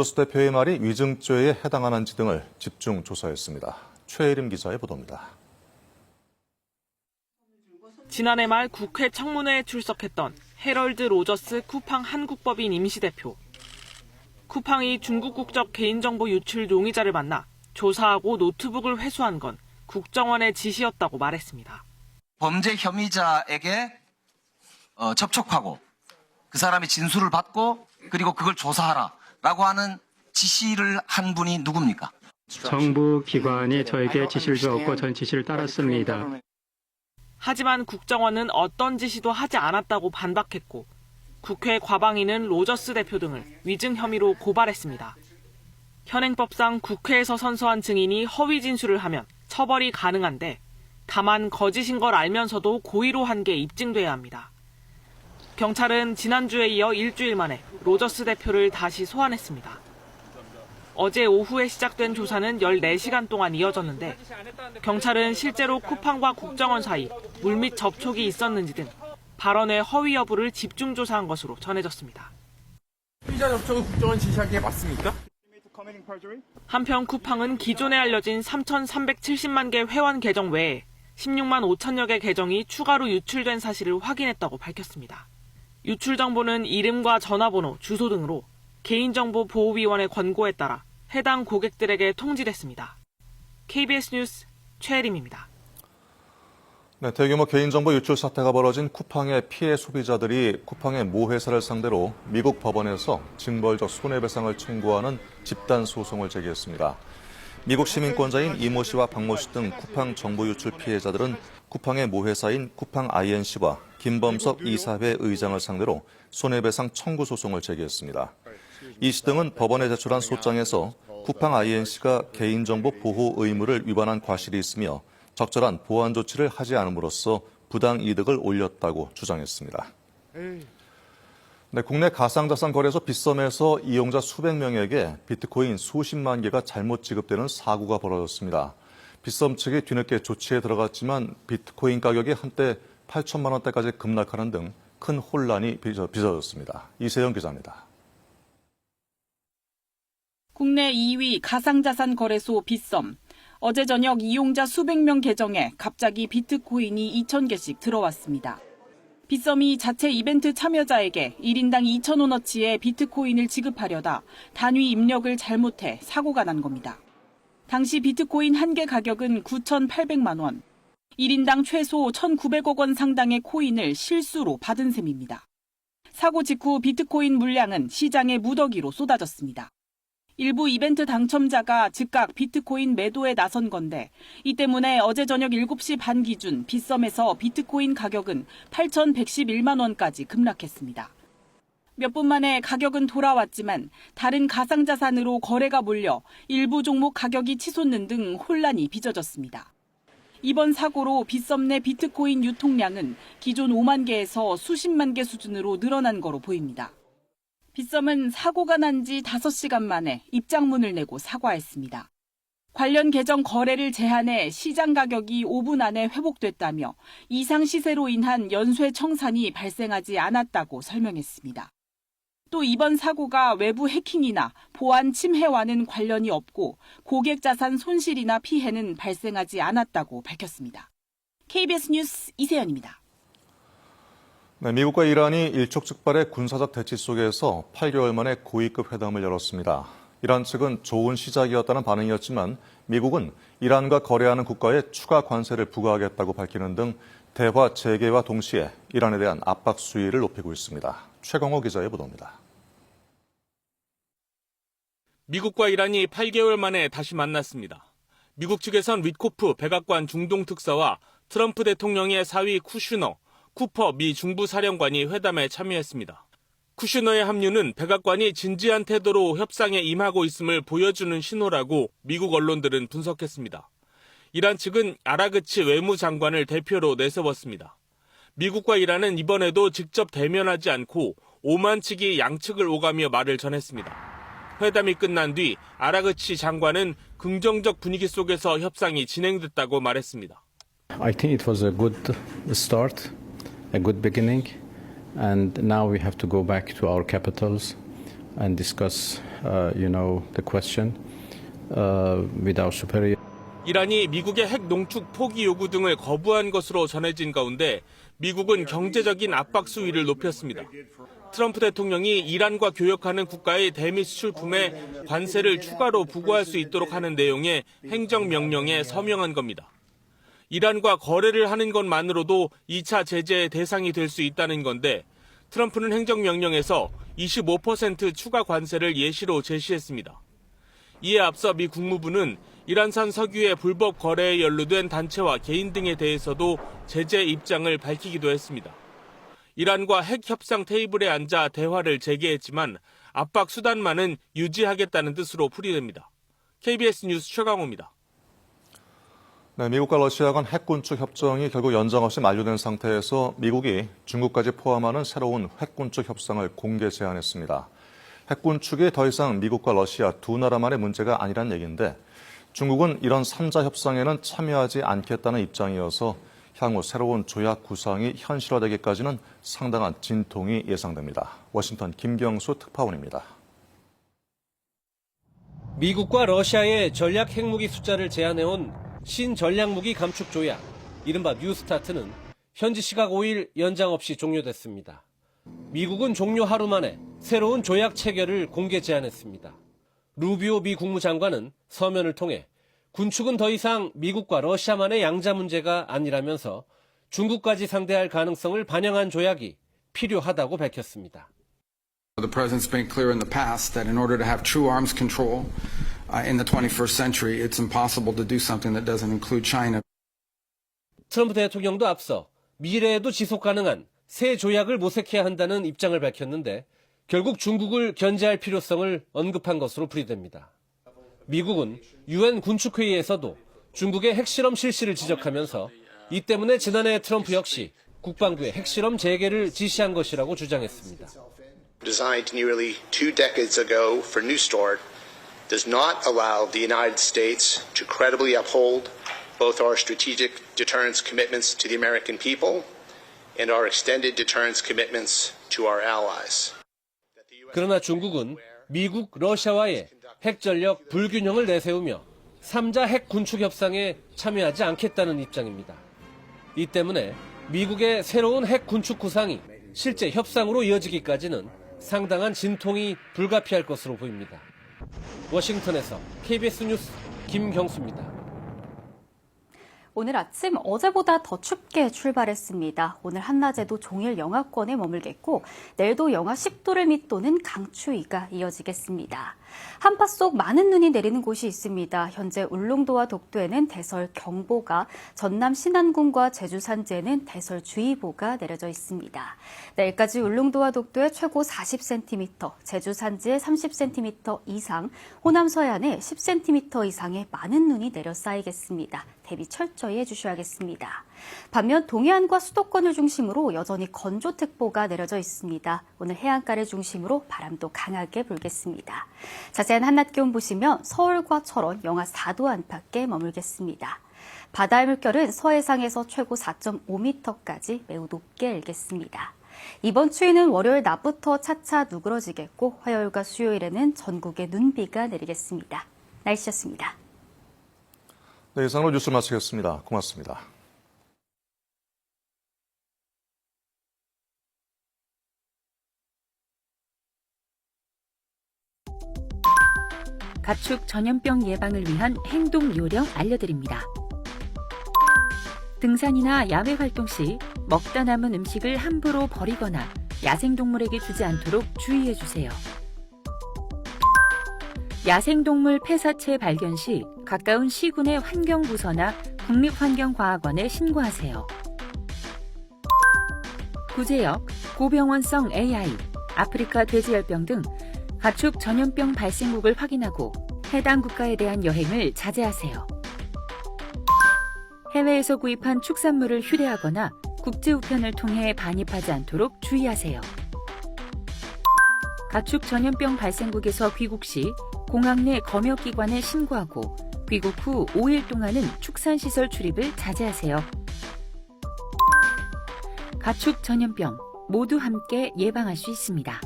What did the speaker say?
로저스 대표의 말이 위증죄에 해당하는지 등을 집중 조사했습니다. 최혜림 기자의 보도입니다. 지난해 말 국회 청문회에 출석했던 해럴드 로저스 쿠팡 한국법인 임시대표. 쿠팡이 중국 국적 개인정보 유출 용의자를 만나 조사하고 노트북을 회수한 건 국정원의 지시였다고 말했습니다. 범죄 혐의자에게 접촉하고 그 사람이 진술을 받고 그리고 그걸 조사하라라고 하는 지시를 한 분이 누굽니까? 정부 기관이 저에게 지시를 주었고 전 지시를 따랐습니다. 하지만 국정원은 어떤 지시도 하지 않았다고 반박했고 국회 과방위는 로저스 대표 등을 위증 혐의로 고발했습니다. 현행법상 국회에서 선서한 증인이 허위 진술을 하면 처벌이 가능한데 다만 거짓인 걸 알면서도 고의로 한 게 입증돼야 합니다. 경찰은 지난주에 이어 일주일 만에 로저스 대표를 다시 소환했습니다. 어제 오후에 시작된 조사는 14시간 동안 이어졌는데 경찰은 실제로 쿠팡과 국정원 사이 물밑 접촉이 있었는지 등 발언의 허위 여부를 집중 조사한 것으로 전해졌습니다. 피의자 접촉을 국정원 지시한 게 맞습니까? 한편 쿠팡은 기존에 알려진 3,370만 개 회원 계정 외에 16만 5천여 개 계정이 추가로 유출된 사실을 확인했다고 밝혔습니다. 유출 정보는 이름과 전화번호, 주소 등으로 개인정보보호위원회 권고에 따라 해당 고객들에게 통지됐습니다. KBS 뉴스 최혜림입니다. 네, 대규모 개인정보 유출 사태가 벌어진 쿠팡의 피해 소비자들이 쿠팡의 모 회사를 상대로 미국 법원에서 징벌적 손해배상을 청구하는 집단 소송을 제기했습니다. 미국 시민권자인 이모 씨와 박모 씨 등 쿠팡 정보 유출 피해자들은 쿠팡의 모 회사인 쿠팡 INC와 김범석 이사회 의장을 상대로 손해배상 청구 소송을 제기했습니다. 이 씨 등은 법원에 제출한 소장에서 쿠팡 INC가 개인정보 보호 의무를 위반한 과실이 있으며 적절한 보안 조치를 하지 않음으로써 부당 이득을 올렸다고 주장했습니다. 네, 국내 가상자산 거래소 빗썸에서 이용자 수백 명에게 비트코인 수십만 개가 잘못 지급되는 사고가 벌어졌습니다. 빗썸 측이 뒤늦게 조치에 들어갔지만 비트코인 가격이 한때 8천만 원대까지 급락하는 등 큰 혼란이 빚어졌습니다. 이세영 기자입니다. 국내 2위 가상자산 거래소 빗썸. 어제 저녁 이용자 수백 명 계정에 갑자기 비트코인이 2,000개씩 들어왔습니다. 빗썸이 자체 이벤트 참여자에게 1인당 2,000원어치의 비트코인을 지급하려다 단위 입력을 잘못해 사고가 난 겁니다. 당시 비트코인 한 개 가격은 9,800만 원. 1인당 최소 1,900억 원 상당의 코인을 실수로 받은 셈입니다. 사고 직후 비트코인 물량은 시장에 무더기로 쏟아졌습니다. 일부 이벤트 당첨자가 즉각 비트코인 매도에 나선 건데 이 때문에 어제 저녁 7시 반 기준 빗썸에서 비트코인 가격은 8,111만 원까지 급락했습니다. 몇 분 만에 가격은 돌아왔지만 다른 가상자산으로 거래가 몰려 일부 종목 가격이 치솟는 등 혼란이 빚어졌습니다. 이번 사고로 빗썸 내 비트코인 유통량은 기존 5만 개에서 수십만 개 수준으로 늘어난 거로 보입니다. 빗썸은 사고가 난 지 5시간 만에 입장문을 내고 사과했습니다. 관련 계정 거래를 제한해 시장 가격이 5분 안에 회복됐다며 이상 시세로 인한 연쇄 청산이 발생하지 않았다고 설명했습니다. 또 이번 사고가 외부 해킹이나 보안 침해와는 관련이 없고 고객 자산 손실이나 피해는 발생하지 않았다고 밝혔습니다. KBS 뉴스 이세연입니다. 네, 미국과 이란이 일촉즉발의 군사적 대치 속에서 8개월 만에 고위급 회담을 열었습니다. 이란 측은 좋은 시작이었다는 반응이었지만 미국은 이란과 거래하는 국가에 추가 관세를 부과하겠다고 밝히는 등 대화 재개와 동시에 이란에 대한 압박 수위를 높이고 있습니다. 최광호 기자의 보도입니다. 미국과 이란이 8개월 만에 다시 만났습니다. 미국 측에선 위트코프 백악관 중동특사와 트럼프 대통령의 사위 쿠슈너, 쿠퍼 미 중부사령관이 회담에 참여했습니다. 쿠슈너의 합류는 백악관이 진지한 태도로 협상에 임하고 있음을 보여주는 신호라고 미국 언론들은 분석했습니다. 이란 측은 아라그치 외무장관을 대표로 내세웠습니다. 미국과 이란은 이번에도 직접 대면하지 않고 오만 측이 양측을 오가며 말을 전했습니다. 회담이 끝난 뒤 아라그치 장관은 긍정적 분위기 속에서 협상이 진행됐다고 말했습니다. I think it was a good start, a good beginning, and now we have to go back to our capitals and discuss the question with our superior. 이란이 미국의 핵 농축 포기 요구 등을 거부한 것으로 전해진 가운데 미국은 경제적인 압박 수위를 높였습니다. 트럼프 대통령이 이란과 교역하는 국가의 대미 수출품에 관세를 추가로 부과할 수 있도록 하는 내용의 행정명령에 서명한 겁니다. 이란과 거래를 하는 것만으로도 2차 제재의 대상이 될 수 있다는 건데 트럼프는 행정명령에서 25% 추가 관세를 예시로 제시했습니다. 이에 앞서 미 국무부는 이란산 석유의 불법 거래에 연루된 단체와 개인 등에 대해서도 제재 입장을 밝히기도 했습니다. 이란과 핵 협상 테이블에 앉아 대화를 재개했지만 압박 수단만은 유지하겠다는 뜻으로 풀이됩니다. KBS 뉴스 최강호입니다. 네, 미국과 러시아 간 핵 군축 협정이 결국 연장 없이 만료된 상태에서 미국이 중국까지 포함하는 새로운 핵 군축 협상을 공개 제안했습니다. 핵 군축이 더 이상 미국과 러시아 두 나라만의 문제가 아니란 얘기인데 중국은 이런 3자 협상에는 참여하지 않겠다는 입장이어서 향후 새로운 조약 구상이 현실화되기까지는 상당한 진통이 예상됩니다. 워싱턴 김경수 특파원입니다. 미국과 러시아의 전략 핵무기 숫자를 제한해온 신전략무기 감축 조약, 이른바 뉴스타트는 현지 시각 5일 연장 없이 종료됐습니다. 미국은 종료 하루 만에 새로운 조약 체결을 공개 제안했습니다. 루비오 미 국무장관은 서면을 통해 군축은 더 이상 미국과 러시아만의 양자 문제가 아니라면서 중국까지 상대할 가능성을 반영한 조약이 필요하다고 밝혔습니다. The president's been clear in the past that in order to have true arms control in the 21st century, it's impossible to do something that doesn't include China. 트럼프 대통령도 앞서 미래에도 지속 가능한 새 조약을 모색해야 한다는 입장을 밝혔는데 결국 중국을 견제할 필요성을 언급한 것으로 풀이됩니다. 미국은 유엔 군축회의에서도 중국의 핵실험 실시를 지적하면서 이 때문에 지난해 트럼프 역시 국방부의 핵실험 재개를 지시한 것이라고 주장했습니다. Designed nearly 2 decades ago for New START, does not allow the United States to credibly uphold both our strategic deterrence commitments to the American people and our extended deterrence commitments to our allies. 그러나 중국은 미국, 러시아와의 핵전력 불균형을 내세우며 3자 핵 군축 협상에 참여하지 않겠다는 입장입니다. 이 때문에 미국의 새로운 핵 군축 구상이 실제 협상으로 이어지기까지는 상당한 진통이 불가피할 것으로 보입니다. 워싱턴에서 KBS 뉴스 김경수입니다. 오늘 아침 어제보다 더 춥게 출발했습니다. 오늘 한낮에도 종일 영하권에 머물겠고 내일도 영하 10도를 밑도는 강추위가 이어지겠습니다. 한파 속 많은 눈이 내리는 곳이 있습니다. 현재 울릉도와 독도에는 대설경보가, 전남 신안군과 제주 산지에는 대설주의보가 내려져 있습니다. 내일까지 울릉도와 독도에 최고 40cm, 제주 산지에 30cm 이상, 호남 서해안에 10cm 이상의 많은 눈이 내려 쌓이겠습니다. 대비 철저히 해주셔야겠습니다. 반면 동해안과 수도권을 중심으로 여전히 건조특보가 내려져 있습니다. 오늘 해안가를 중심으로 바람도 강하게 불겠습니다. 자세한 한낮 기온 보시면 서울과 철원 영하 4도 안팎에 머물겠습니다. 바다의 물결은 서해상에서 최고 4.5m까지 매우 높게 일겠습니다. 이번 추위는 월요일 낮부터 차차 누그러지겠고 화요일과 수요일에는 전국에 눈비가 내리겠습니다. 날씨였습니다. 네, 이상으로 뉴스 마치겠습니다. 고맙습니다. 가축 전염병 예방을 위한 행동 요령 알려드립니다. 등산이나 야외 활동 시 먹다 남은 음식을 함부로 버리거나 야생동물에게 주지 않도록 주의해 주세요. 야생동물 폐사체 발견 시 가까운 시군의 환경부서나 국립환경과학원에 신고하세요. 구제역, 고병원성 AI, 아프리카 돼지열병 등 가축 전염병 발생국을 확인하고 해당 국가에 대한 여행을 자제하세요. 해외에서 구입한 축산물을 휴대하거나 국제 우편을 통해 반입하지 않도록 주의하세요. 가축 전염병 발생국에서 귀국 시 공항 내 검역기관에 신고하고 귀국 후 5일 동안은 축산시설 출입을 자제하세요. 가축 전염병 모두 함께 예방할 수 있습니다.